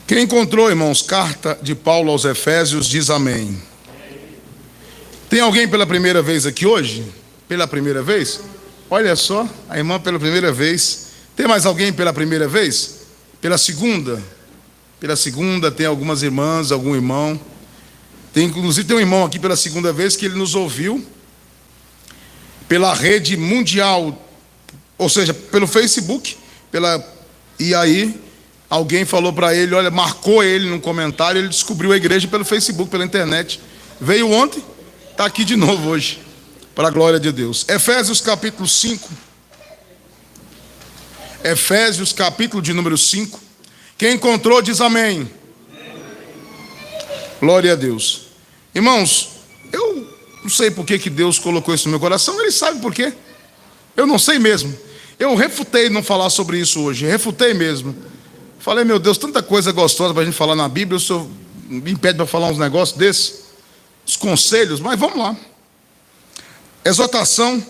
Quem encontrou, irmãos, carta de Paulo aos Efésios, diz amém. Tem alguém pela primeira vez aqui hoje? Pela primeira vez? Olha só, a irmã pela primeira vez. Tem mais alguém pela primeira vez? Pela segunda? Pela segunda tem algumas irmãs, algum irmão. Inclusive tem um irmão aqui pela segunda vez que ele nos ouviu pela rede mundial, ou seja, pelo Facebook, e aí alguém falou para ele, olha, marcou ele num comentário, ele descobriu a igreja pelo Facebook, pela internet. Veio ontem, está aqui de novo hoje, para a glória de Deus. Efésios capítulo 5. Efésios capítulo de número 5. Quem encontrou diz amém. Glória a Deus. Irmãos, eu não sei por que Deus colocou isso no meu coração, Ele sabe por quê. Eu não sei mesmo. Eu refutei não falar sobre isso hoje, refutei mesmo. Falei, meu Deus, tanta coisa gostosa para a gente falar na Bíblia, o Senhor me impede para falar uns negócios desses, os conselhos, mas vamos lá. Exortação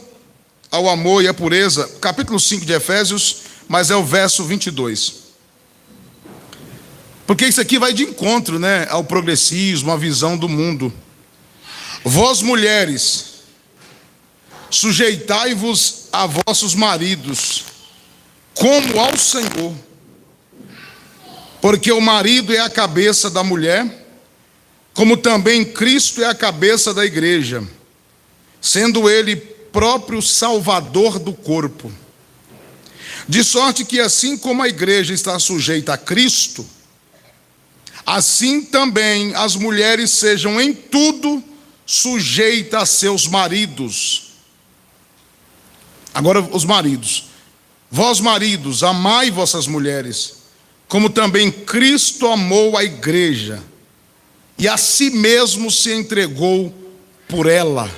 ao amor e à pureza, capítulo 5 de Efésios, mas é o verso 22. Porque isso aqui vai de encontro, né, ao progressismo, à visão do mundo. Vós mulheres, sujeitai-vos a vossos maridos, como ao Senhor. Porque o marido é a cabeça da mulher, como também Cristo é a cabeça da igreja, sendo ele próprio salvador do corpo. De sorte que assim como a igreja está sujeita a Cristo, assim também as mulheres sejam em tudo sujeitas a seus maridos. Agora os maridos. Vós maridos, amai vossas mulheres, como também Cristo amou a igreja, e a si mesmo se entregou por ela,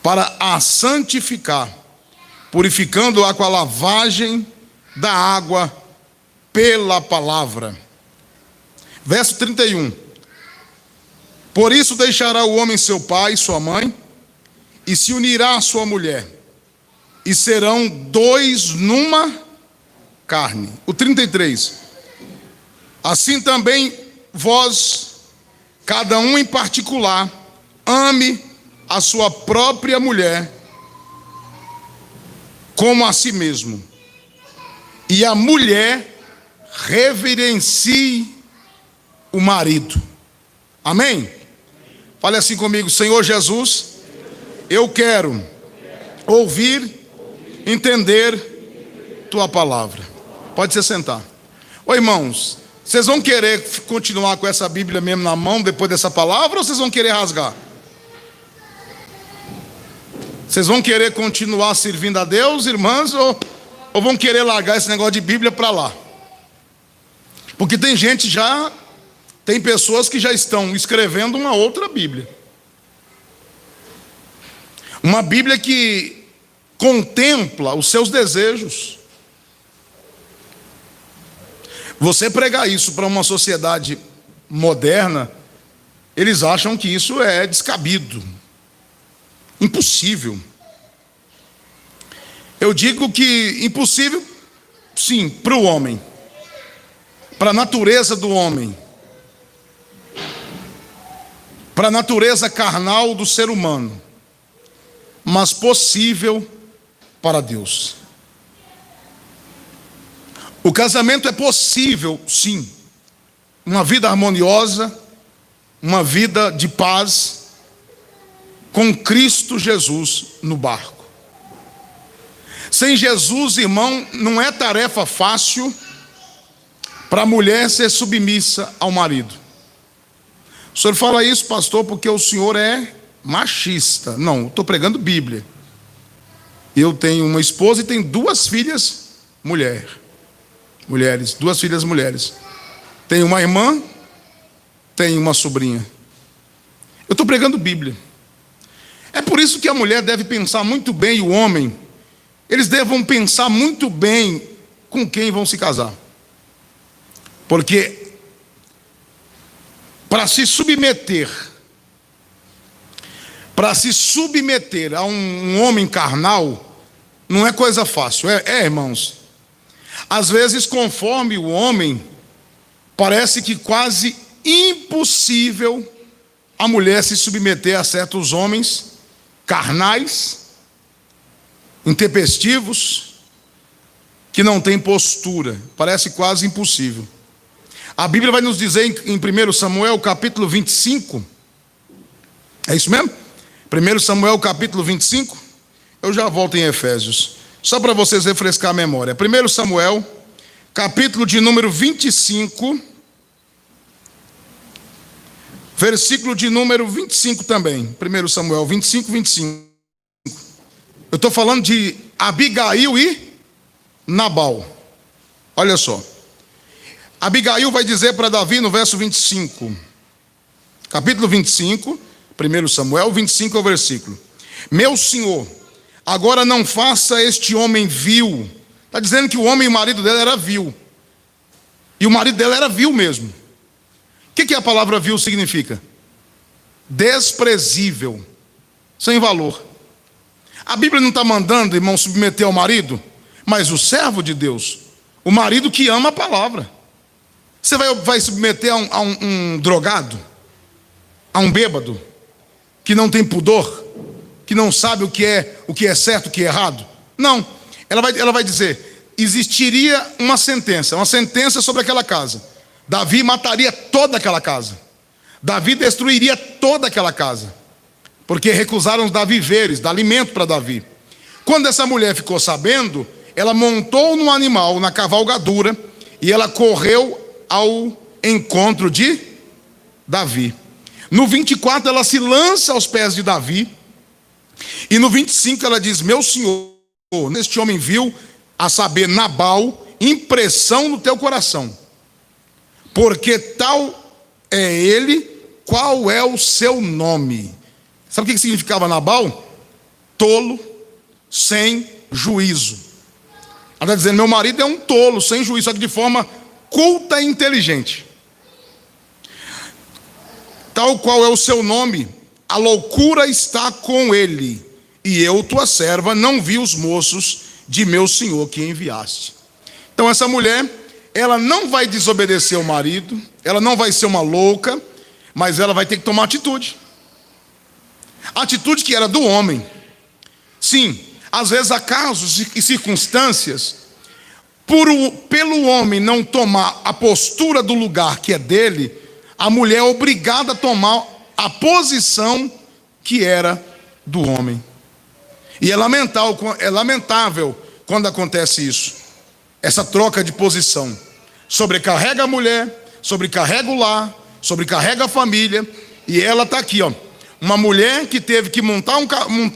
para a santificar, purificando-a com a lavagem da água pela palavra. Verso 31. Por isso deixará o homem seu pai e sua mãe, e se unirá à sua mulher, e serão dois numa carne. O 33. Assim também vós, cada um em particular, ame a sua própria mulher como a si mesmo, e a mulher reverencie o marido. Amém? Fale assim comigo: Senhor Jesus, eu quero ouvir, entender tua palavra. Pode se sentar. Ô irmãos, vocês vão querer continuar com essa Bíblia mesmo na mão depois dessa palavra, ou vocês vão querer rasgar? Vocês vão querer continuar servindo a Deus, irmãs, ou vão querer largar esse negócio de Bíblia para lá? Porque tem pessoas que já estão escrevendo uma outra Bíblia. Uma Bíblia que contempla os seus desejos. Você pregar isso para uma sociedade moderna, eles acham que isso é descabido, impossível. Eu digo que impossível, sim, para o homem, para a natureza do homem, para a natureza carnal do ser humano, mas possível para Deus. O casamento é possível, sim. Uma vida harmoniosa, uma vida de paz, com Cristo Jesus no barco. Sem Jesus, irmão, não é tarefa fácil para a mulher ser submissa ao marido. O senhor fala isso, pastor, porque o senhor é machista. Não, estou pregando Bíblia. Eu tenho uma esposa e tenho duas filhas mulheres, duas filhas mulheres. Tenho uma irmã, tenho uma sobrinha. Eu estou pregando Bíblia. É por isso que a mulher deve pensar muito bem, e o homem, eles devem pensar muito bem com quem vão se casar. Porque para se submeter a um homem carnal, não é coisa fácil. Irmãos. Às vezes, conforme o homem parece que quase impossível a mulher se submeter a certos homens carnais, intempestivos, que não têm postura. Parece quase impossível. A Bíblia vai nos dizer em 1 Samuel capítulo 25, é isso mesmo? 1 Samuel capítulo 25, eu já volto em Efésios, só para vocês refrescar a memória. 1 Samuel, capítulo de número 25, versículo de número 25 também. 1 Samuel 25, 25. Eu estou falando de Abigail e Nabal. Olha só. Abigail vai dizer para Davi no verso 25. Capítulo 25, 1 Samuel 25 é o versículo. Meu senhor, agora não faça este homem vil. Está dizendo que o homem e o marido dela era vil. E o marido dela era vil mesmo. O que a palavra vil significa? Desprezível, sem valor. A Bíblia não está mandando, irmão, submeter ao marido, mas o servo de Deus, o marido que ama a palavra. Você vai submeter a um drogado, a um bêbado, que não tem pudor, que não sabe o que é certo, o que é errado? Não. Ela vai dizer, existiria uma sentença sobre aquela casa. Davi mataria toda aquela casa. Davi destruiria toda aquela casa, porque recusaram dar víveres, dar alimento para Davi. Quando essa mulher ficou sabendo, ela montou num animal, na cavalgadura, e ela correu ao encontro de Davi. No 24 ela se lança aos pés de Davi, e no 25 ela diz, meu senhor, neste homem viu, a saber, Nabal, impressão no teu coração, porque tal é ele, qual é o seu nome? Sabe o que significava Nabal? Tolo, sem juízo. Ela está dizendo, meu marido é um tolo, sem juízo, só que de forma culta e inteligente. Tal qual é o seu nome, a loucura está com ele, e eu, tua serva, não vi os moços de meu senhor que enviaste. Então essa mulher, ela não vai desobedecer ao marido, ela não vai ser uma louca, mas ela vai ter que tomar atitude. A atitude que era do homem. Sim, às vezes há casos e circunstâncias, pelo homem não tomar a postura do lugar que é dele, a mulher é obrigada a tomar a posição que era do homem. E é lamentável quando acontece isso. Essa troca de posição. Sobrecarrega a mulher, sobrecarrega o lar, sobrecarrega a família. E ela está aqui, ó. Uma mulher que teve que montar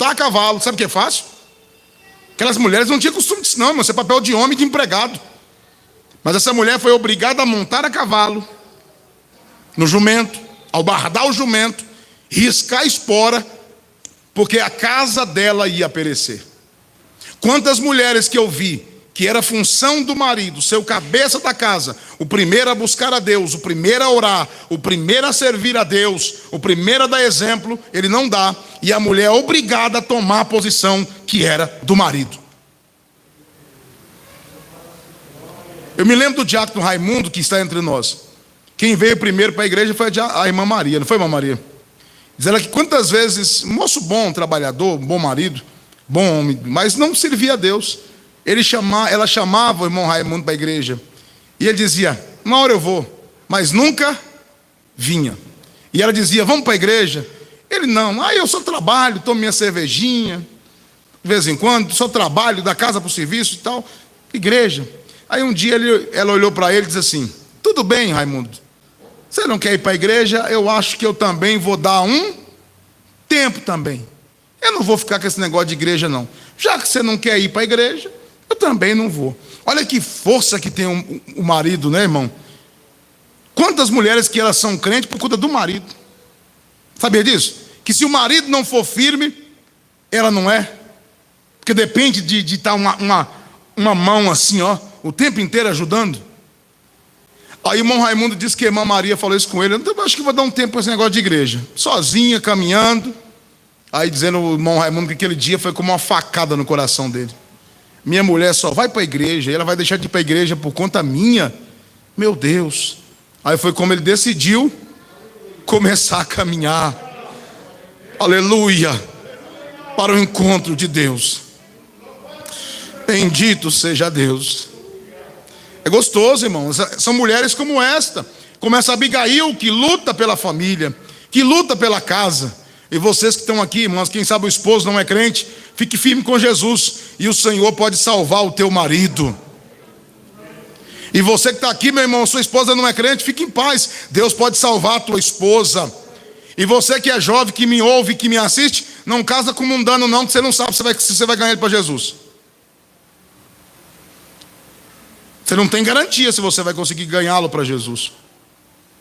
a cavalo. Sabe o que é fácil? Aquelas mulheres não tinham costume disso não, isso é papel de homem, de empregado. Mas essa mulher foi obrigada a montar a cavalo, no jumento, ao bardar o jumento, riscar a espora, porque a casa dela ia perecer. Quantas mulheres que eu vi, que era função do marido, ser o cabeça da casa, o primeiro a buscar a Deus, o primeiro a orar, o primeiro a servir a Deus, o primeiro a dar exemplo, ele não dá, e a mulher é obrigada a tomar a posição que era do marido. Eu me lembro do diácono Raimundo, que está entre nós. Quem veio primeiro para a igreja foi a irmã Maria, não foi, irmã Maria? Diz ela que quantas vezes, moço bom, trabalhador, bom marido, bom homem, mas não servia a Deus. Ela chamava o irmão Raimundo para a igreja, e ele dizia, uma hora eu vou, mas nunca vinha. E ela dizia, vamos para a igreja? Ele não, eu só trabalho, tomo minha cervejinha, de vez em quando, só trabalho, da casa para o serviço e tal, igreja. Aí um dia ela olhou para ele e disse assim, tudo bem, Raimundo, você não quer ir para a igreja? Eu acho que eu também vou dar um tempo também. Eu não vou ficar com esse negócio de igreja não. Já que você não quer ir para a igreja, eu também não vou. Olha que força que tem o marido, né, irmão? Quantas mulheres que elas são crentes por conta do marido. Sabia disso? Que se o marido não for firme, ela não é. Porque depende de estar uma mão assim, ó, o tempo inteiro ajudando. Aí o irmão Raimundo disse que a irmã Maria falou isso com ele. Eu acho que vou dar um tempo para esse negócio de igreja. Sozinha, caminhando. Aí dizendo o irmão Raimundo que aquele dia foi como uma facada no coração dele. Minha mulher só vai para a igreja, e ela vai deixar de ir para a igreja por conta minha. Meu Deus. Aí foi como ele decidiu começar a caminhar, aleluia, para o encontro de Deus. Bendito seja Deus. É gostoso, irmãos. São mulheres como esta, como essa Abigail, que luta pela família, que luta pela casa. E vocês que estão aqui, irmãos, quem sabe o esposo não é crente, fique firme com Jesus, e o Senhor pode salvar o teu marido. E você que está aqui, meu irmão, sua esposa não é crente, fique em paz, Deus pode salvar a tua esposa. E você que é jovem, que me ouve, que me assiste, não casa com mundano não, porque você não sabe se você vai ganhar ele para Jesus. Você não tem garantia se você vai conseguir ganhá-lo para Jesus.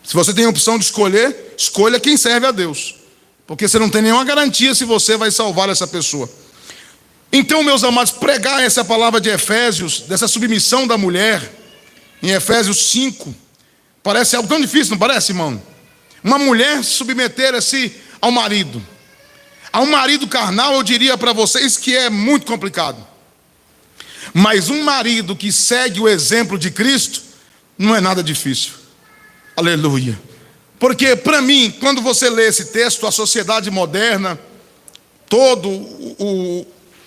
Se você tem a opção de escolher, escolha quem serve a Deus, porque você não tem nenhuma garantia se você vai salvar essa pessoa. Então, meus amados, pregar essa palavra de Efésios, dessa submissão da mulher, em Efésios 5, parece algo tão difícil, não parece, irmão? Uma mulher submeter-se ao marido. A um marido carnal, eu diria para vocês que é muito complicado. Mas um marido que segue o exemplo de Cristo, não é nada difícil. Aleluia. Porque para mim, quando você lê esse texto, a sociedade moderna,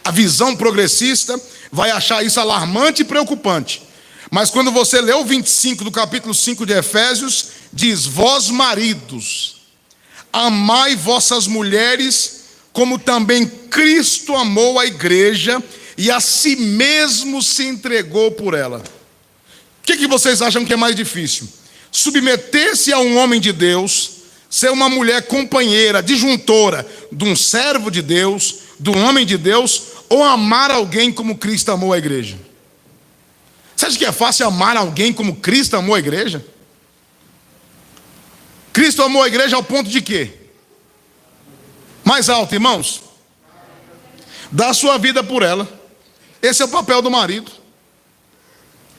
a visão progressista, vai achar isso alarmante e preocupante. Mas quando você lê o 25 do capítulo 5 de Efésios, diz: vós maridos, amai vossas mulheres, como também Cristo amou a igreja, e a si mesmo se entregou por ela. O que vocês acham que é mais difícil? Submeter-se a um homem de Deus, ser uma mulher companheira, disjuntora de um servo de Deus, de um homem de Deus, ou amar alguém como Cristo amou a igreja? Você acha que é fácil amar alguém como Cristo amou a igreja? Cristo amou a igreja ao ponto de quê? Mais alto, irmãos. Dar a sua vida por ela. Esse é o papel do marido.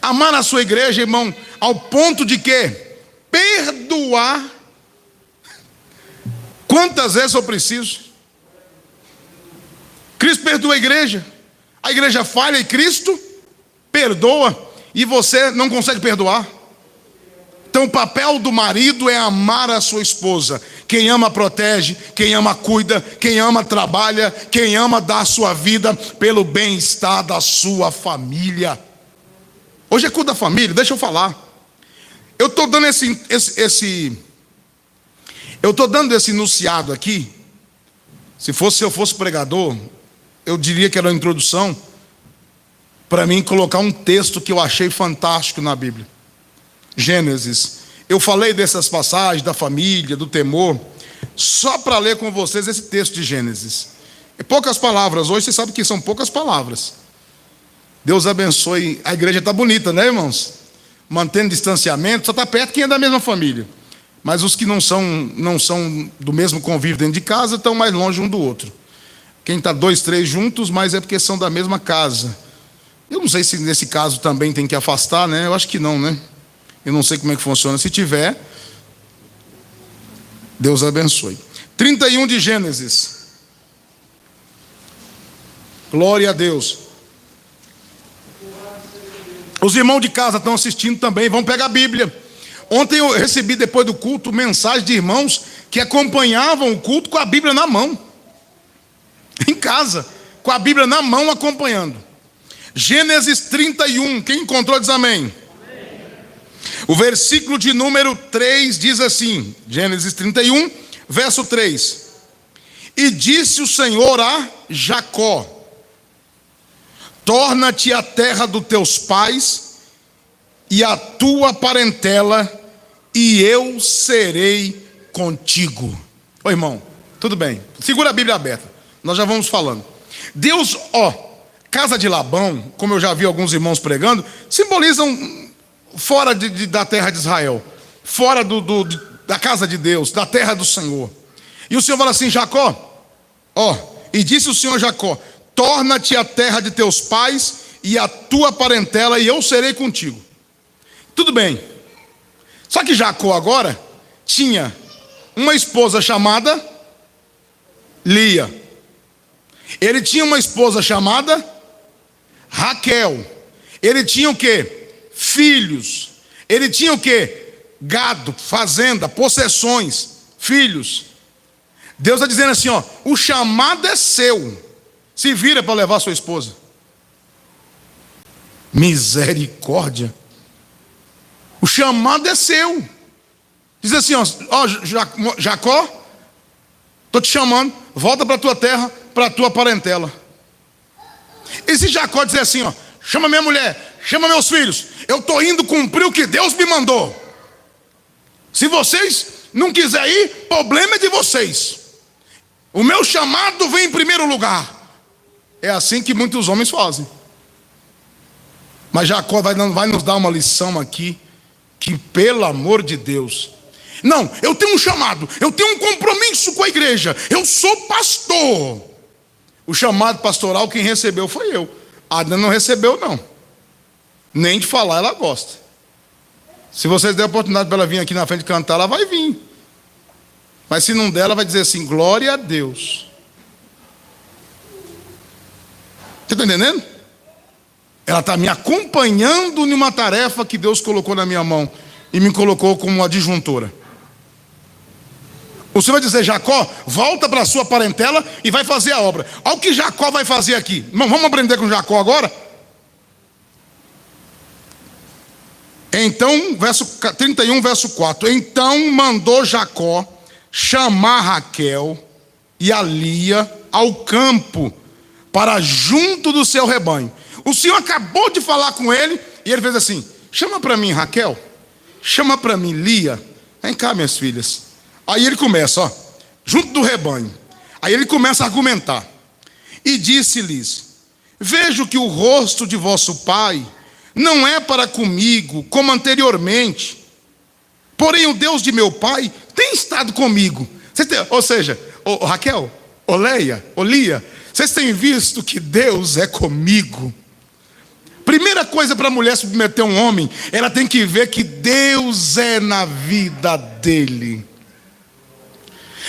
Amar a sua igreja, irmão, ao ponto de quê? Perdoar. Quantas vezes eu preciso? Cristo perdoa a igreja falha e Cristo perdoa, e você não consegue perdoar. Então o papel do marido é amar a sua esposa. Quem ama protege, quem ama cuida, quem ama trabalha, quem ama dá a sua vida pelo bem-estar da sua família. Hoje é culto da família, deixa eu falar. Eu estou dando esse enunciado aqui. Se eu fosse pregador, eu diria que era uma introdução para mim colocar um texto que eu achei fantástico na Bíblia. Gênesis. Eu falei dessas passagens da família, do temor, só para ler com vocês esse texto de Gênesis. É poucas palavras, hoje vocês sabem que são poucas palavras. Deus abençoe. A igreja está bonita, né, irmãos? Mantendo distanciamento, só está perto quem é da mesma família. Mas os que não são do mesmo convívio dentro de casa estão mais longe um do outro. Quem está 2, 3 juntos, mas é porque são da mesma casa. Eu não sei se nesse caso também tem que afastar, né? Eu acho que não, né? Eu não sei como é que funciona. Se tiver, Deus abençoe. 31 de Gênesis. Glória a Deus. Os irmãos de casa estão assistindo também, vão pegar a Bíblia. Ontem eu recebi, depois do culto, mensagem de irmãos que acompanhavam o culto com a Bíblia na mão. Em casa, com a Bíblia na mão acompanhando. Gênesis 31, quem encontrou diz amém. O versículo de número 3 diz assim, Gênesis 31, verso 3. E disse o Senhor a Jacó: torna-te a terra dos teus pais e a tua parentela, e eu serei contigo. Ô irmão, tudo bem, segura a Bíblia aberta, nós já vamos falando. Deus, casa de Labão, como eu já vi alguns irmãos pregando, simbolizam fora da terra de Israel, fora da casa de Deus, da terra do Senhor. E o Senhor fala assim: Jacó, e disse o Senhor a Jacó: torna-te a terra de teus pais e a tua parentela, e eu serei contigo. Tudo bem. Só que Jacó agora tinha uma esposa chamada Lia. Ele tinha uma esposa chamada Raquel. Ele tinha o quê? Filhos. Ele tinha o quê? gado, fazenda, possessões, filhos. Deus está dizendo assim, ó, o chamado é seu. Se vira para levar sua esposa. Misericórdia. O chamado é seu. Diz assim, ó, Jacó, estou te chamando, volta para a tua terra, para a tua parentela. E se Jacó dizer assim, ó, chama minha mulher, chama meus filhos, eu estou indo cumprir o que Deus me mandou. Se vocês não quiserem ir, problema é de vocês. O meu chamado vem em primeiro lugar. É assim que muitos homens fazem. Mas Jacó vai nos dar uma lição aqui, que pelo amor de Deus, não, eu tenho um chamado, eu tenho um compromisso com a igreja, eu sou pastor. O chamado pastoral quem recebeu foi eu. A Adriana não recebeu não, nem de falar ela gosta. Se vocês derem a oportunidade para ela vir aqui na frente cantar, ela vai vir. Mas se não der, ela vai dizer assim, glória a Deus. Você está entendendo? Ela está me acompanhando numa tarefa que Deus colocou na minha mão e me colocou como uma adjuntora. O Senhor vai dizer, Jacó, volta para a sua parentela e vai fazer a obra. Olha o que Jacó vai fazer aqui. Vamos aprender com Jacó agora? Então, verso 31, verso 4. Então mandou Jacó chamar Raquel e a Lia ao campo, para junto do seu rebanho. O Senhor acabou de falar com ele, e ele fez assim, chama para mim Raquel, chama para mim Lia, vem cá minhas filhas. Aí ele começa, ó, junto do rebanho. Aí ele começa a argumentar. E disse-lhes, vejo que o rosto de vosso pai não é para comigo, como anteriormente. Porém o Deus de meu pai tem estado comigo. Ou seja, Raquel, Leia, Lia, vocês têm visto que Deus é comigo. Primeira coisa para a mulher submeter um homem, ela tem que ver que Deus é na vida dele.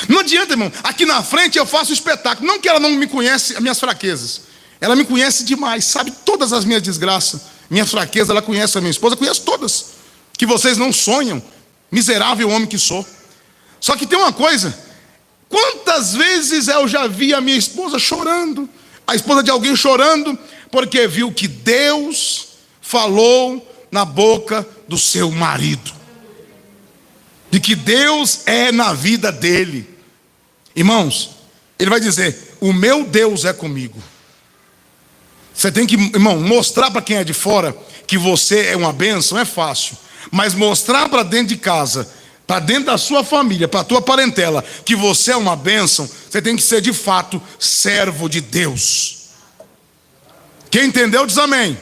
Não adianta, irmão, aqui na frente eu faço espetáculo. Não que ela não me conhece as minhas fraquezas. Ela me conhece demais, sabe todas as minhas desgraças, minhas fraquezas. Ela conhece a minha esposa, conhece todas. Que vocês não sonham, miserável homem que sou. Só que tem uma coisa, quantas vezes eu já vi a minha esposa chorando, a esposa de alguém chorando, porque viu que Deus falou na boca do seu marido, de que Deus é na vida dele. Irmãos, ele vai dizer, o meu Deus é comigo. Você tem que, irmão, mostrar para quem é de fora que você é uma bênção, é fácil. Mas mostrar para dentro de casa, para dentro da sua família, para a tua parentela, que você é uma bênção, você tem que ser de fato servo de Deus. Quem entendeu diz amém.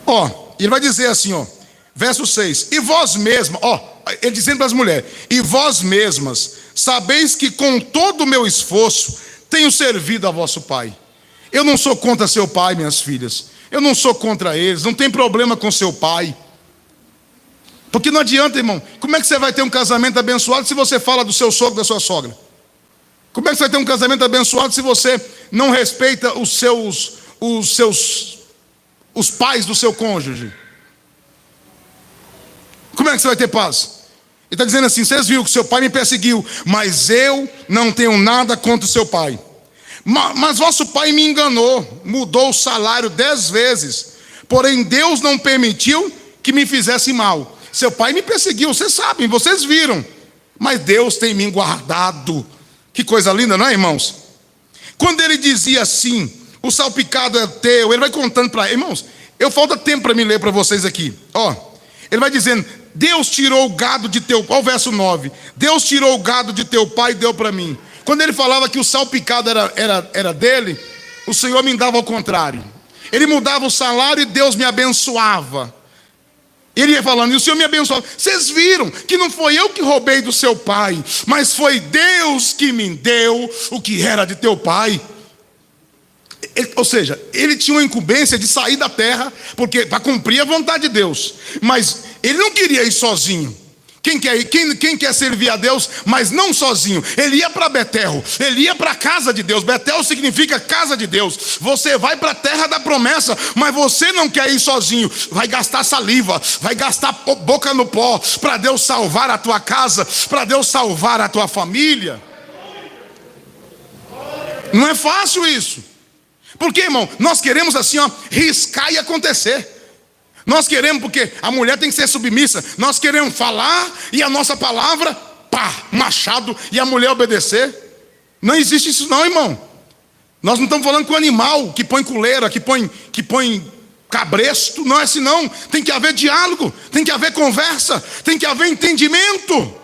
Ó, ele vai dizer assim, ó, verso 6, e vós mesmas, ó, ele dizendo para as mulheres, e vós mesmas sabeis que com todo o meu esforço tenho servido a vosso pai. Eu não sou contra seu pai, minhas filhas, eu não sou contra eles, não tem problema com seu pai. Porque não adianta, irmão, como é que você vai ter um casamento abençoado se você fala do seu sogro, da sua sogra? Como é que você vai ter um casamento abençoado se você não respeita os pais do seu cônjuge? Como é que você vai ter paz? Ele está dizendo assim, vocês viram que seu pai me perseguiu, mas eu não tenho nada contra o seu pai. Mas vosso pai me enganou, mudou o salário 10 vezes, porém Deus não permitiu que me fizesse mal. Seu pai me perseguiu, vocês sabem, vocês viram, mas Deus tem me guardado. Que coisa linda, não é, irmãos? Quando ele dizia assim, o salpicado é teu, ele vai contando para irmãos, falta tempo para me ler para vocês aqui, ó, ele vai dizendo, Deus tirou o gado de teu, ó o verso 9, Deus tirou o gado de teu pai e deu para mim. Quando ele falava que o salpicado era dele, o Senhor me dava ao contrário, ele mudava o salário e Deus me abençoava. Ele ia falando, e o Senhor me abençoava. Vocês viram que não foi eu que roubei do seu pai, mas foi Deus que me deu o que era de teu pai. Ou seja, ele tinha uma incumbência de sair da terra, porque para cumprir a vontade de Deus. Mas ele não queria ir sozinho. Quem quer servir a Deus, mas não sozinho? Ele ia para Betel, ele ia para a casa de Deus. Betel significa casa de Deus. Você vai para a terra da promessa, mas você não quer ir sozinho. Vai gastar saliva, vai gastar boca no pó, para Deus salvar a tua casa, para Deus salvar a tua família. Não é fácil isso. Porque, irmão, nós queremos assim, riscar e acontecer. Nós queremos, porque a mulher tem que ser submissa. Nós queremos falar e a nossa palavra, pá, machado, e a mulher obedecer. Não existe isso não, irmão. Nós não estamos falando com animal que põe coleira, que põe cabresto. Não é assim não. Tem que haver diálogo, tem que haver conversa, tem que haver entendimento.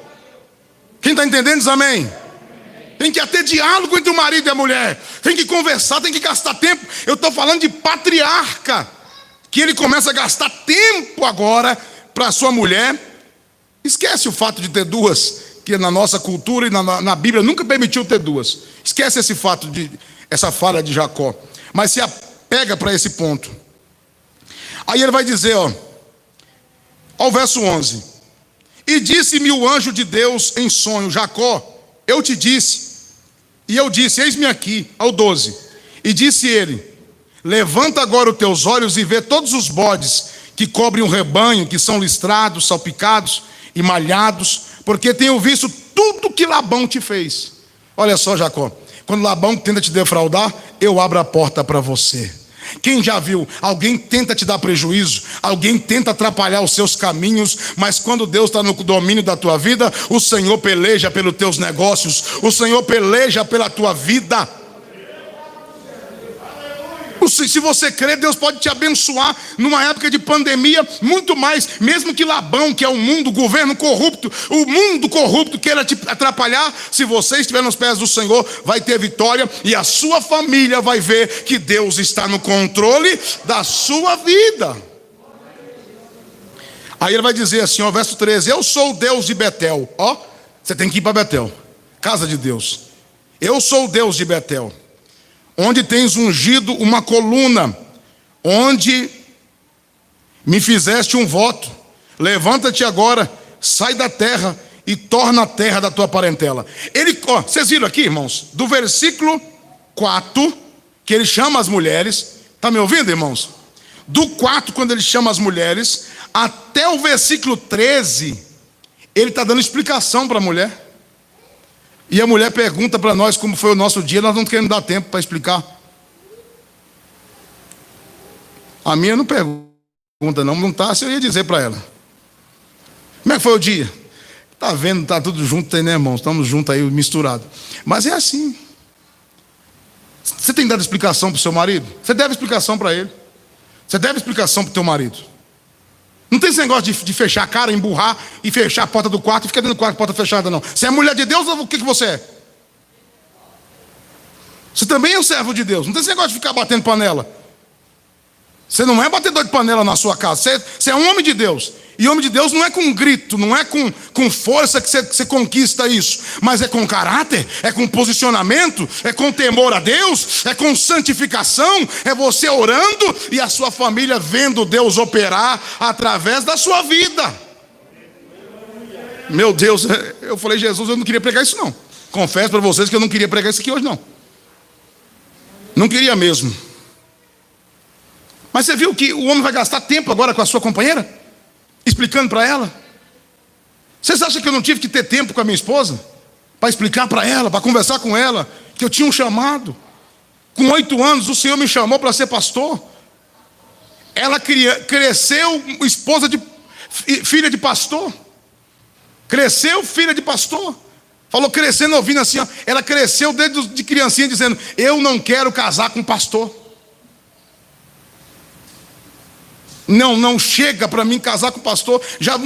Quem está entendendo diz amém. Tem que ter diálogo entre o marido e a mulher. Tem que conversar, tem que gastar tempo. Eu estou falando de patriarca, que ele começa a gastar tempo agora para a sua mulher. Esquece o fato de ter duas, que na nossa cultura e na Bíblia nunca permitiu ter duas. Esquece esse fato, essa falha de Jacó. Mas se apega para esse ponto. Aí ele vai dizer, ó o verso 11: e disse-me o anjo de Deus em sonho, Jacó, eu te disse. E eu disse, eis-me aqui. Ao 12: e disse ele, levanta agora os teus olhos e vê todos os bodes que cobrem o rebanho, que são listrados, salpicados e malhados, porque tenho visto tudo que Labão te fez. Olha só, Jacó, quando Labão tenta te defraudar, eu abro a porta para você. Quem já viu? Alguém tenta te dar prejuízo, alguém tenta atrapalhar os seus caminhos, mas quando Deus está no domínio da tua vida, o Senhor peleja pelos teus negócios, o Senhor peleja pela tua vida. Se você crer, Deus pode te abençoar numa época de pandemia, muito mais, mesmo que Labão, que é o mundo, o governo corrupto, o mundo corrupto queira te atrapalhar. Se você estiver nos pés do Senhor, vai ter vitória, e a sua família vai ver que Deus está no controle da sua vida. Aí ele vai dizer assim, ó, verso 13: eu sou o Deus de Betel. Ó, você tem que ir para Betel, casa de Deus. Eu sou o Deus de Betel, onde tens ungido uma coluna, onde me fizeste um voto. Levanta-te agora, sai da terra e torna a terra da tua parentela. Vocês viram aqui, irmãos, do versículo 4, que ele chama as mulheres. Está me ouvindo, irmãos? Do 4, quando ele chama as mulheres, até o versículo 13, ele está dando explicação para a mulher. E a mulher pergunta para nós como foi o nosso dia, nós não queremos dar tempo para explicar. A minha não pergunta não está, se eu ia dizer para ela. Como é que foi o dia? Está vendo, está tudo junto aí, né, irmãos? Estamos juntos aí, misturados. Mas é assim. Você tem dado explicação para o seu marido? Você deve explicação para ele. Você deve explicação para o teu marido. Não tem esse negócio de fechar a cara, emburrar e fechar a porta do quarto e ficar dentro do quarto com a porta fechada, não. Você é mulher de Deus, o que você é? Você também é um servo de Deus. Não tem esse negócio de ficar batendo panela. Você não é batedor de panela na sua casa. Você é um homem de Deus. E homem de Deus não é com grito, não é com força que você conquista isso, mas é com caráter, é com posicionamento, é com temor a Deus, é com santificação, é você orando e a sua família vendo Deus operar através da sua vida. Meu Deus, eu falei, Jesus, eu não queria pregar isso não. Confesso para vocês que eu não queria pregar isso aqui hoje não. Não queria mesmo. Mas você viu que o homem vai gastar tempo agora com a sua companheira? Explicando para ela. Vocês acham que eu não tive que ter tempo com a minha esposa? Para explicar para ela, para conversar com ela, que eu tinha um chamado. Com 8 anos o Senhor me chamou para ser pastor. Ela cresceu, filha de pastor. Cresceu, filha de pastor. Falou crescendo, ouvindo assim, ó. Ela cresceu desde criancinha dizendo, eu não quero casar com pastor. Não chega para mim casar com pastor. Já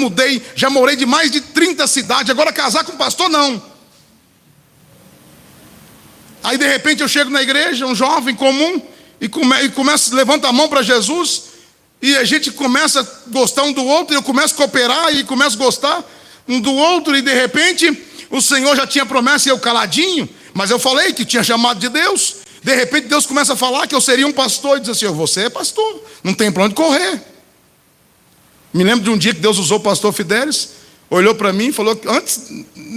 morei de mais de 30 cidades. Agora casar com pastor, não. Aí de repente eu chego na igreja, um jovem comum, e começa, levanta a mão para Jesus, e a gente começa a gostar um do outro, e eu começo a cooperar, e começo a gostar um do outro, e de repente o Senhor já tinha promessa e eu caladinho, mas eu falei que tinha chamado de Deus. De repente Deus começa a falar que eu seria um pastor, e diz assim, você é pastor, não tem para onde correr. Me lembro de um dia que Deus usou o pastor Fidelis. olhou para mim e falou, antes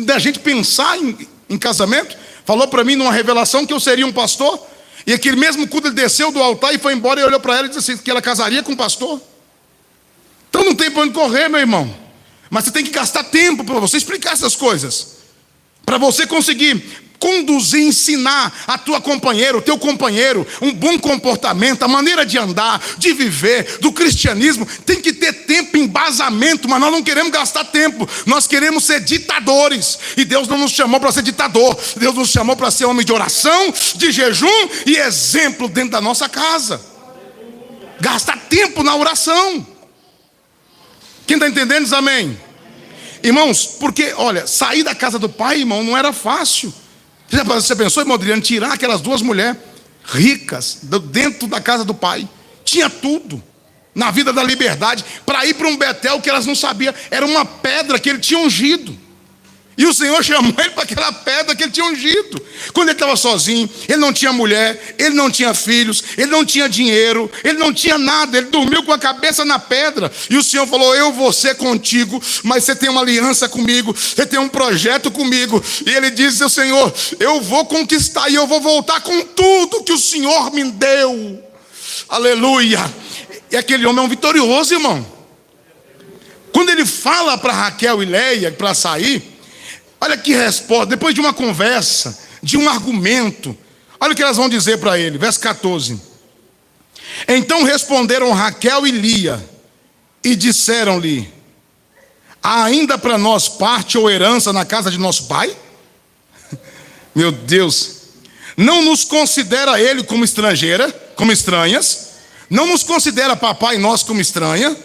da gente pensar em casamento, falou para mim numa revelação que eu seria um pastor. E aquele mesmo culto ele desceu do altar e foi embora e olhou para ela e disse assim, que ela casaria com o pastor. Então não tem para onde correr, meu irmão. Mas você tem que gastar tempo para você explicar essas coisas, para você conseguir conduzir, ensinar a tua companheira, o teu companheiro, um bom comportamento, a maneira de andar, de viver, do cristianismo. Tem que ter tempo, embasamento, mas nós não queremos gastar tempo, nós queremos ser ditadores, e Deus não nos chamou para ser ditador, Deus nos chamou para ser homem de oração, de jejum e exemplo dentro da nossa casa. Gasta tempo na oração. Quem está entendendo diz amém. Irmãos, porque olha, sair da casa do pai, irmão, não era fácil. Você pensou, irmão Adriano, tirar aquelas duas mulheres ricas dentro da casa do pai? Tinha tudo na vida da liberdade, para ir para um Betel que elas não sabiam. Era uma pedra que ele tinha ungido, e o Senhor chamou ele para aquela pedra que ele tinha ungido. Quando ele estava sozinho, ele não tinha mulher, ele não tinha filhos, ele não tinha dinheiro, ele não tinha nada, ele dormiu com a cabeça na pedra. E o Senhor falou, eu vou ser contigo, mas você tem uma aliança comigo, você tem um projeto comigo. E ele disse, Senhor, eu vou conquistar e eu vou voltar com tudo que o Senhor me deu. Aleluia. E aquele homem é um vitorioso, irmão. Quando ele fala para Raquel e Leia para sair, olha que resposta, depois de uma conversa, de um argumento, olha o que elas vão dizer para ele, verso 14. Então responderam Raquel e Lia, e disseram-lhe, há ainda para nós parte ou herança na casa de nosso pai? Meu Deus, não nos considera ele como estrangeira, como estranhas, não nos considera papai nós como estranha.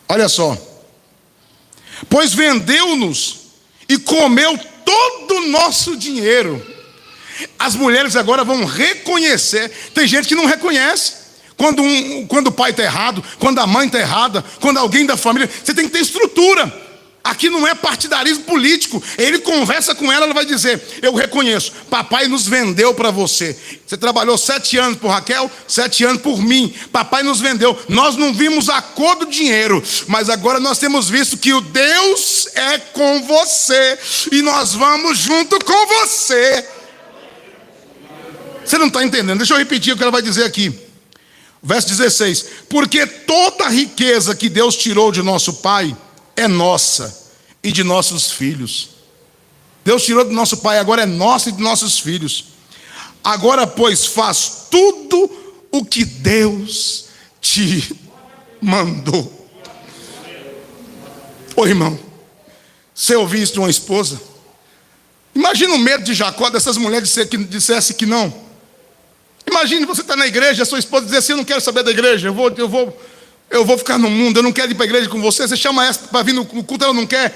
Olha só, pois vendeu-nos e comeu todo o nosso dinheiro. As mulheres agora vão reconhecer. Tem gente que não reconhece quando o pai está errado, quando a mãe está errada, quando alguém da família. Você tem que ter estrutura. Aqui não é partidarismo político. Ele conversa com ela, ela vai dizer, eu reconheço, papai nos vendeu para você. Você trabalhou 7 anos por Raquel, 7 anos por mim. Papai nos vendeu. Nós não vimos a cor do dinheiro, mas agora nós temos visto que o Deus é com você, e nós vamos junto com você. Você não está entendendo? Deixa eu repetir o que ela vai dizer aqui. Verso 16. Porque toda a riqueza que Deus tirou de nosso pai é nossa e de nossos filhos. Deus tirou do nosso pai, agora é nossa e de nossos filhos. Agora, pois, faz tudo o que Deus te mandou. Ô irmão, você ouviu isso de uma esposa? Imagina o medo de Jacó dessas mulheres dissessem que não. Imagine você estar na igreja, a sua esposa dizer assim, eu não quero saber da igreja, eu vou ficar no mundo, eu não quero ir para a igreja com você. Você chama essa para vir no culto, ela não quer,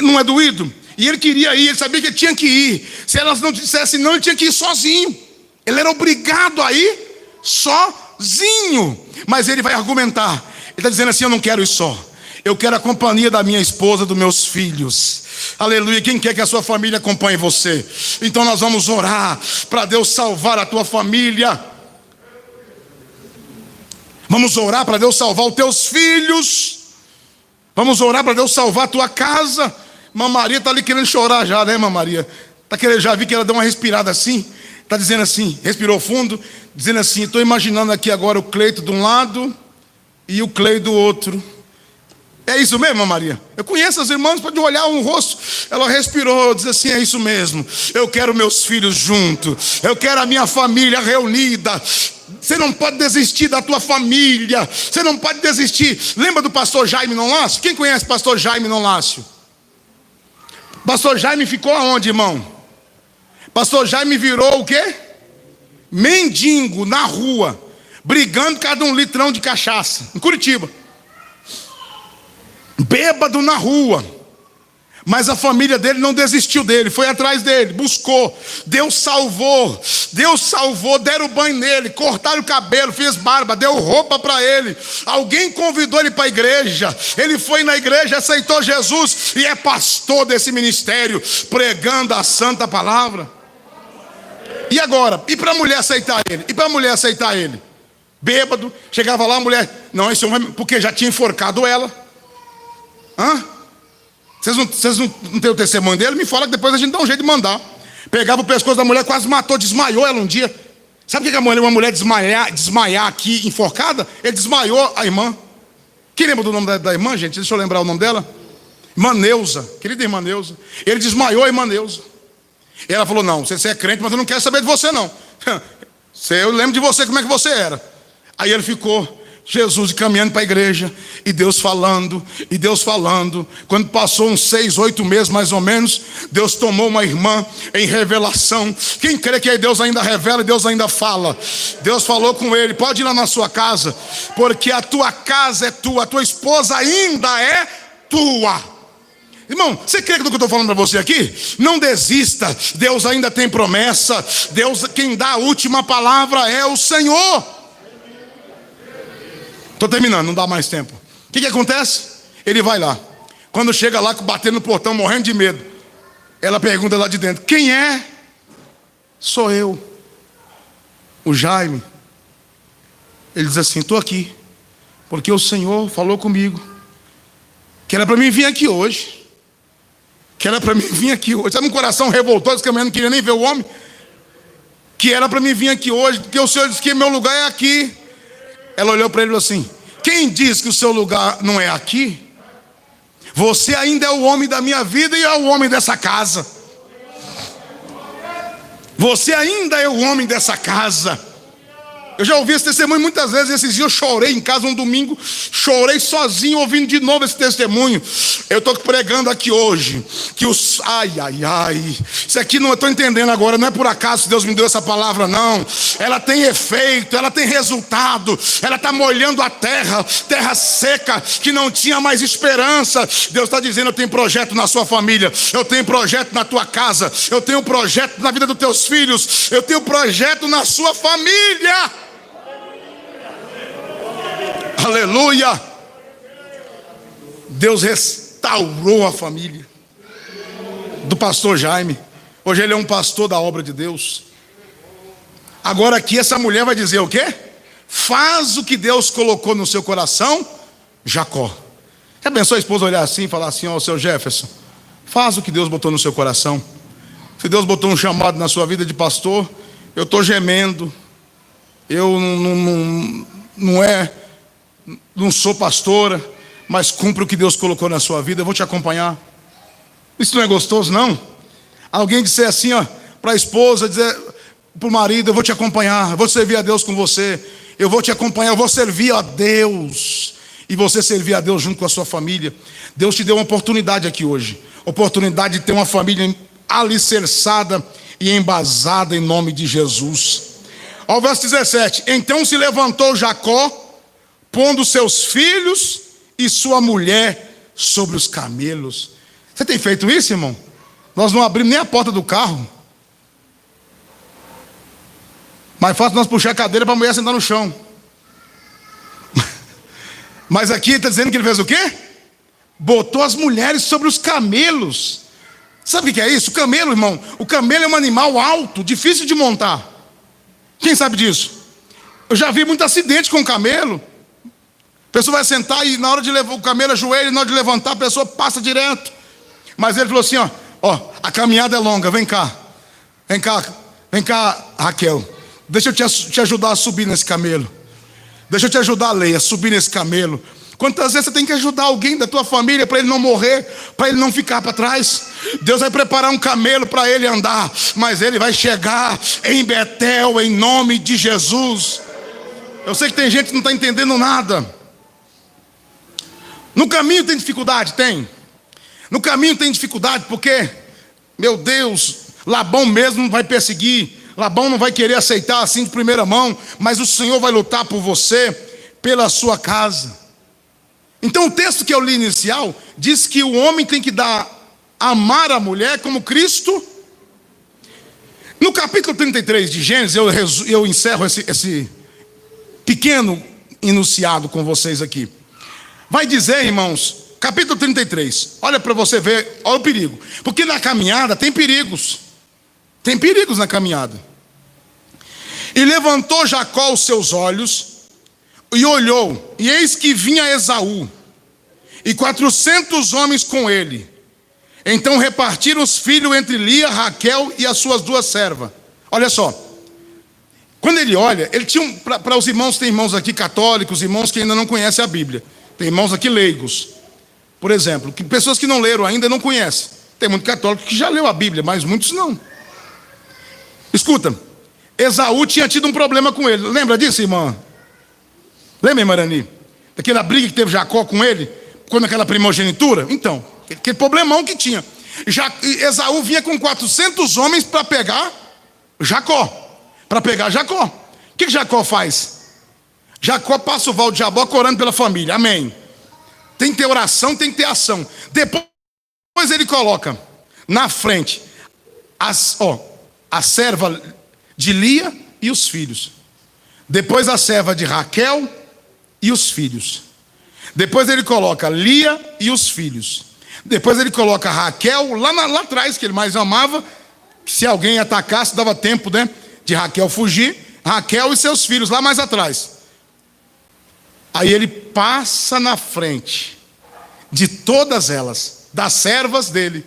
não é doído. E ele queria ir, ele sabia que ele tinha que ir. Se elas não dissessem não, ele tinha que ir sozinho. Ele era obrigado a ir sozinho. Mas ele vai argumentar. Ele está dizendo assim, eu não quero ir só. Eu quero a companhia da minha esposa, dos meus filhos. Aleluia, quem quer que a sua família acompanhe você? Então nós vamos orar para Deus salvar a tua família. Vamos orar para Deus salvar os teus filhos. Vamos orar para Deus salvar a tua casa. Mamãe Maria está ali querendo chorar já, né, Mamãe Maria? Já vi que ela deu uma respirada assim. Está dizendo assim, respirou fundo, dizendo assim, estou imaginando aqui agora o Cleito de um lado e o Cleio do outro. É isso mesmo, Maria? Eu conheço as irmãs, pode olhar um rosto. Ela respirou, diz assim, é isso mesmo. Eu quero meus filhos juntos. Eu quero a minha família reunida. Você não pode desistir da tua família. Você não pode desistir. Lembra do pastor Jaime Nolácio? Quem conhece o pastor Jaime Nolácio? Pastor Jaime ficou aonde, irmão? Pastor Jaime virou o quê? Mendigo na rua, brigando cada um litrão de cachaça, em Curitiba. Bêbado na rua. Mas a família dele não desistiu dele, foi atrás dele, buscou. Deus salvou, deram banho nele, cortaram o cabelo, fez barba, deu roupa para ele. Alguém convidou ele para a igreja, ele foi na igreja, aceitou Jesus e é pastor desse ministério, pregando a santa palavra. E agora? E para a mulher aceitar ele? Bêbado, chegava lá, a mulher, não, esse homem, porque já tinha enforcado ela. Vocês não têm o testemunho dele? Me fala que depois a gente dá um jeito de mandar. Pegava o pescoço da mulher, quase matou, desmaiou ela um dia. Sabe o que uma mulher desmaiar aqui, enforcada? Ele desmaiou a irmã. Quem lembra do nome da irmã, gente? Deixa eu lembrar o nome dela. Irmã Neuza, querida irmã Neuza. Ele desmaiou a irmã Neuza. E ela falou, não, você é crente, mas eu não quero saber de você não. Eu lembro de você, como é que você era. Aí ele ficou, Jesus caminhando para a igreja, e Deus falando, e Deus falando. Quando passou uns 6, 8 meses mais ou menos, Deus tomou uma irmã em revelação. Quem crê que aí Deus ainda revela e Deus ainda fala? Deus falou com ele, pode ir lá na sua casa, porque a tua casa é tua, a tua esposa ainda é tua. Irmão, você crê no que eu estou falando para você aqui? Não desista, Deus ainda tem promessa. Deus, quem dá a última palavra é o Senhor. Estou terminando, não dá mais tempo. O que acontece? Ele vai lá. Quando chega lá, batendo no portão, morrendo de medo, ela pergunta lá de dentro, quem é? Sou eu, o Jaime. Ele diz assim, estou aqui, porque o Senhor falou comigo, que era para mim vir aqui hoje. Que era para mim vir aqui hoje. Sabe um coração revoltoso, que a mulher não queria nem ver o homem? Que era para mim vir aqui hoje, porque o Senhor disse que meu lugar é aqui. Ela olhou para ele e falou assim, quem diz que o seu lugar não é aqui? Você ainda é o homem da minha vida e é o homem dessa casa. Você ainda é o homem dessa casa. Eu já ouvi esse testemunho muitas vezes. Esses dias eu chorei em casa um domingo. Chorei sozinho ouvindo de novo esse testemunho. Eu estou pregando aqui hoje que os... Ai. Isso aqui não estou entendendo agora. Não é por acaso que Deus me deu essa palavra, não. Ela tem efeito, ela tem resultado. Ela está molhando a terra seca, que não tinha mais esperança. Deus está dizendo, eu tenho projeto na sua família. Eu tenho projeto na tua casa. Eu tenho projeto na vida dos teus filhos. Eu tenho projeto na sua família. Aleluia. Deus restaurou a família do pastor Jaime. Hoje ele é um pastor da obra de Deus. Agora aqui essa mulher vai dizer o quê? Faz o que Deus colocou no seu coração, Jacó. Já pensou a esposa olhar assim e falar assim, ó, seu Jefferson, faz o que Deus botou no seu coração. Se Deus botou um chamado na sua vida de pastor, eu estou gemendo. Eu não sou pastora, mas cumpro o que Deus colocou na sua vida, eu vou te acompanhar. Isso não é gostoso, não? Alguém disser assim, ó, para a esposa, dizer para o marido, eu vou te acompanhar, eu vou servir a Deus com você, eu vou te acompanhar, eu vou servir a Deus, e você servir a Deus junto com a sua família. Deus te deu uma oportunidade aqui hoje, oportunidade de ter uma família alicerçada e embasada em nome de Jesus. Ao verso 17, então se levantou Jacó, pondo seus filhos e sua mulher sobre os camelos. Você tem feito isso, irmão? Nós não abrimos nem a porta do carro. Mais fácil nós puxar a cadeira para a mulher sentar no chão. Mas aqui está dizendo que ele fez o quê? Botou as mulheres sobre os camelos. Sabe o que é isso? O camelo, irmão, o camelo é um animal alto, difícil de montar. Quem sabe disso? Eu já vi muito acidente com o camelo. A pessoa vai sentar e na hora de levar o camelo ajoelha, na hora de levantar a pessoa passa direto. Mas ele falou assim, ó, a caminhada é longa, vem cá, Raquel, deixa eu te ajudar a subir nesse camelo. Deixa eu te ajudar, Leia, a subir nesse camelo. Quantas vezes você tem que ajudar alguém da tua família para ele não morrer, para ele não ficar para trás? Deus vai preparar um camelo para ele andar, mas ele vai chegar em Betel em nome de Jesus. Eu sei que tem gente que não está entendendo nada. No caminho tem dificuldade? Tem. No caminho tem dificuldade porque, meu Deus, Labão mesmo não vai perseguir, Labão não vai querer aceitar assim de primeira mão, mas o Senhor vai lutar por você, pela sua casa. Então o texto que eu li inicial diz que o homem tem que amar a mulher como Cristo. No capítulo 33 de Gênesis, eu encerro esse pequeno enunciado com vocês aqui. Vai dizer, irmãos, capítulo 33, olha para você ver, olha o perigo. Porque na caminhada tem perigos. Tem perigos na caminhada. E levantou Jacó os seus olhos e olhou, e eis que vinha Esaú, e 400 homens com ele. Então repartiram os filhos entre Lia, Raquel e as suas duas servas. Olha só, quando ele olha, ele tinha para os irmãos, tem irmãos aqui católicos, irmãos que ainda não conhecem a Bíblia, tem irmãos aqui leigos, por exemplo, que pessoas que não leram ainda não conhecem. Tem muito católico que já leu a Bíblia, mas muitos não. Escuta, Esaú tinha tido um problema com ele. Lembra disso, irmã? Lembra, irmã Arani? Daquela briga que teve Jacó com ele, quando aquela primogenitura? Então, aquele problemão que tinha. Esaú vinha com 400 homens para pegar Jacó. O que Jacó faz? Jacó passa o val de Jaboque orando pela família. Amém. Tem que ter oração, tem que ter ação. Depois ele coloca na frente a serva de Lia e os filhos. Depois a serva de Raquel e os filhos. Depois ele coloca Lia e os filhos. Depois ele coloca Raquel lá atrás, que ele mais amava. Que se alguém atacasse, dava tempo, né, de Raquel fugir. Raquel e seus filhos lá mais atrás. Aí ele passa na frente de todas elas, das servas dele,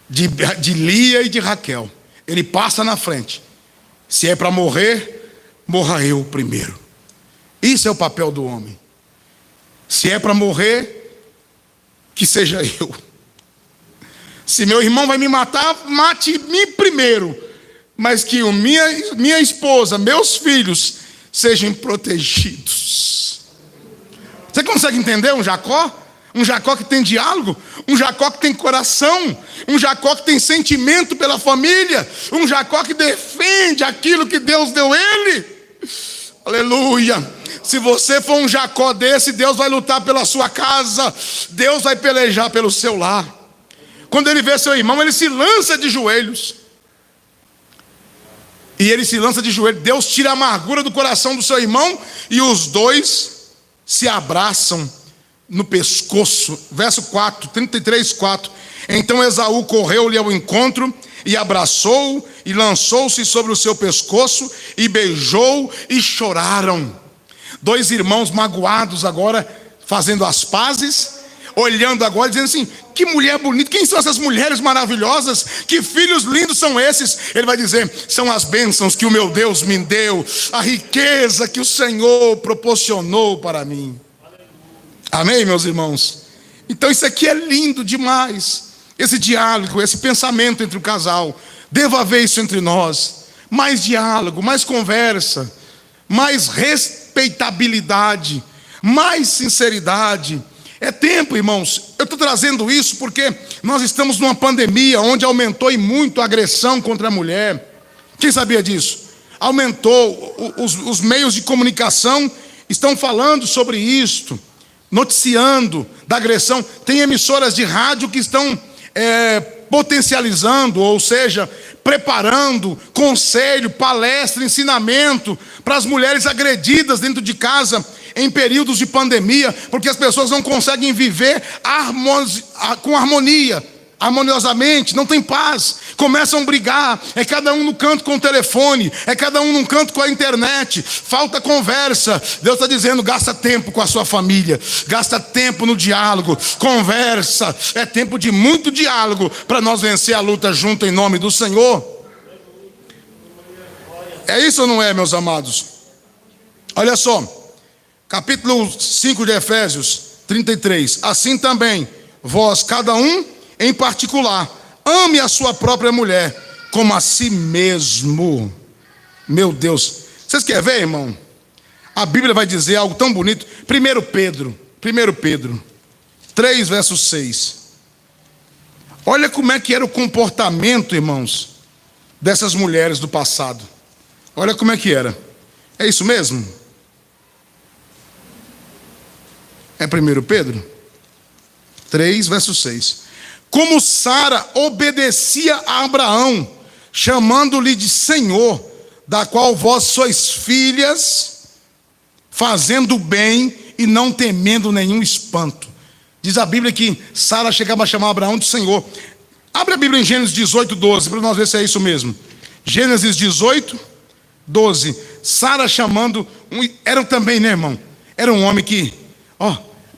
de Lia e de Raquel. Ele passa na frente. Se é para morrer, morra eu primeiro. Isso é o papel do homem. Se é para morrer, que seja eu. Se meu irmão vai me matar, mate-me primeiro. Mas que minha esposa, meus filhos, sejam protegidos. Você consegue entender um Jacó? Um Jacó que tem diálogo, um Jacó que tem coração, um Jacó que tem sentimento pela família, um Jacó que defende aquilo que Deus deu ele. Aleluia. Se você for um Jacó desse, Deus vai lutar pela sua casa, Deus vai pelejar pelo seu lar. Quando ele vê seu irmão, ele se lança de joelhos. E ele se lança de joelhos. Deus tira a amargura do coração do seu irmão e os dois se abraçam no pescoço. Verso 4, 33, 4. Então Esaú correu-lhe ao encontro e abraçou-o e lançou-se sobre o seu pescoço e beijou e choraram. Dois irmãos magoados agora, fazendo as pazes, olhando agora, dizendo assim: que mulher bonita, quem são essas mulheres maravilhosas? Que filhos lindos são esses? Ele vai dizer: são as bênçãos que o meu Deus me deu, a riqueza que o Senhor proporcionou para mim. Amém, meus irmãos? Então isso aqui é lindo demais. Esse diálogo, esse pensamento entre o casal. Deva haver isso entre nós. Mais diálogo, mais conversa, mais respeitabilidade, mais sinceridade. É tempo, irmãos. Eu estou trazendo isso porque nós estamos numa pandemia onde aumentou e muito a agressão contra a mulher. Quem sabia disso? Aumentou. Os meios de comunicação estão falando sobre isto, noticiando da agressão. Tem emissoras de rádio que estão potencializando, ou seja, preparando conselho, palestra, ensinamento para as mulheres agredidas dentro de casa em períodos de pandemia, porque as pessoas não conseguem viver com harmonia, harmoniosamente, não tem paz, começam a brigar, é cada um no canto com o telefone, é cada um num canto com a internet, falta conversa. Deus está dizendo: gasta tempo com a sua família, gasta tempo no diálogo, conversa, é tempo de muito diálogo para nós vencer a luta junto em nome do Senhor. É isso ou não é, meus amados? Olha só, capítulo 5 de Efésios 33, assim também, vós cada um em particular, ame a sua própria mulher como a si mesmo. Meu Deus, vocês querem ver, irmão? A Bíblia vai dizer algo tão bonito. 1 Pedro 3, verso 6. Olha como é que era o comportamento, irmãos, dessas mulheres do passado. Olha como é que era. É isso mesmo? É 1 Pedro 3, verso 6. Como Sara obedecia a Abraão, chamando-lhe de Senhor, da qual vós sois filhas, fazendo bem e não temendo nenhum espanto. Diz a Bíblia que Sara chegava a chamar Abraão de Senhor. Abre a Bíblia em Gênesis 18, 12, para nós ver se é isso mesmo. Gênesis 18, 12. Sara chamando, era também, né, irmão? Era um homem que,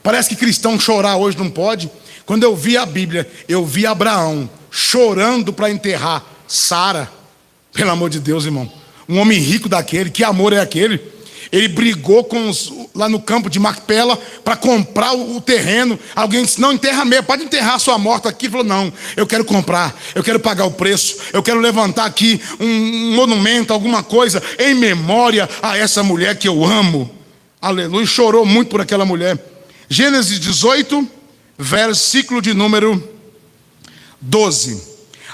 parece que cristão chorar hoje não pode. Quando eu vi a Bíblia, eu vi Abraão chorando para enterrar Sara. Pelo amor de Deus, irmão. Um homem rico daquele, que amor é aquele? Ele brigou lá no campo de Macpela para comprar o terreno. Alguém disse: não, enterra mesmo, pode enterrar a sua morta aqui. Ele falou: não, eu quero comprar, eu quero pagar o preço, eu quero levantar aqui um monumento, alguma coisa, em memória a essa mulher que eu amo. Aleluia, chorou muito por aquela mulher. Gênesis 18, versículo de número 12.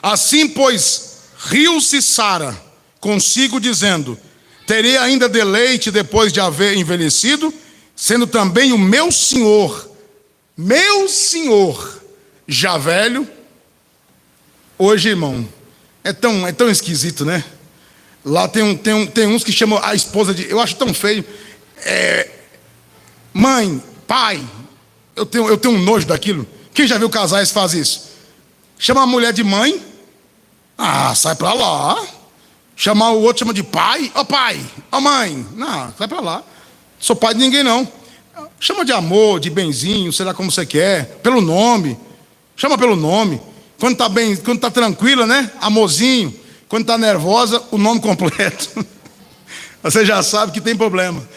Assim, pois, riu-se Sara consigo, dizendo: terei ainda deleite depois de haver envelhecido, sendo também o meu senhor, já velho. Hoje, irmão, é tão esquisito, né? Lá tem uns que chamam a esposa de... Eu acho tão feio. Mãe, pai, eu tenho um nojo daquilo. Quem já viu casais que faz isso? Chama a mulher de mãe. Ah, sai pra lá. Chamar o outro, chama de pai. Ó pai, ó mãe. Não, sai pra lá. Sou pai de ninguém não. Chama de amor, de benzinho, sei lá como você quer. Pelo nome. Chama pelo nome. Quando tá bem, quando tá tranquila, né? Amorzinho. Quando tá nervosa, o nome completo. Você já sabe que tem problema.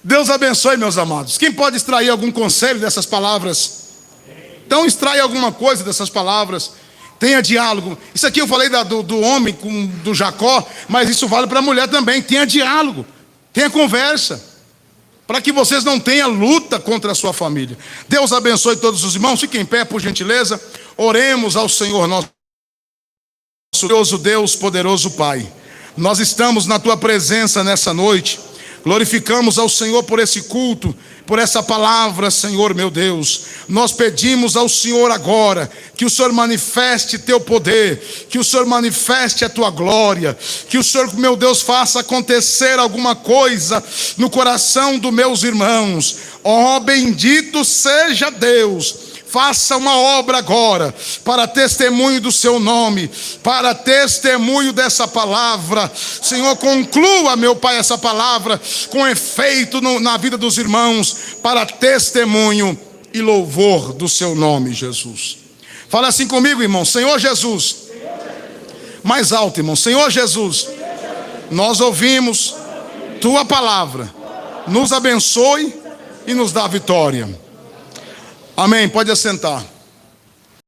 Deus abençoe, meus amados. Quem pode extrair algum conselho dessas palavras? Então extrai alguma coisa dessas palavras. Tenha diálogo. Isso aqui eu falei do homem, do Jacó, mas isso vale para a mulher também. Tenha diálogo, tenha conversa, para que vocês não tenham luta contra a sua família. Deus abençoe todos os irmãos. Fiquem em pé, por gentileza. Oremos ao Senhor nosso Deus, poderoso Pai. Nós estamos na Tua presença nessa noite. Glorificamos ao Senhor por esse culto, por essa palavra, Senhor meu Deus. Nós pedimos ao Senhor agora que o Senhor manifeste Teu poder, que o Senhor manifeste a Tua glória, que o Senhor, meu Deus, faça acontecer alguma coisa no coração dos meus irmãos. Ó, bendito seja Deus. Faça uma obra agora, para testemunho do seu nome, para testemunho dessa palavra. Senhor, conclua, meu Pai, essa palavra com efeito na vida dos irmãos, para testemunho e louvor do seu nome, Jesus. Fala assim comigo, irmão. Senhor Jesus. Mais alto, irmão. Senhor Jesus, nós ouvimos Tua palavra. Nos abençoe e nos dá vitória. Amém, pode assentar.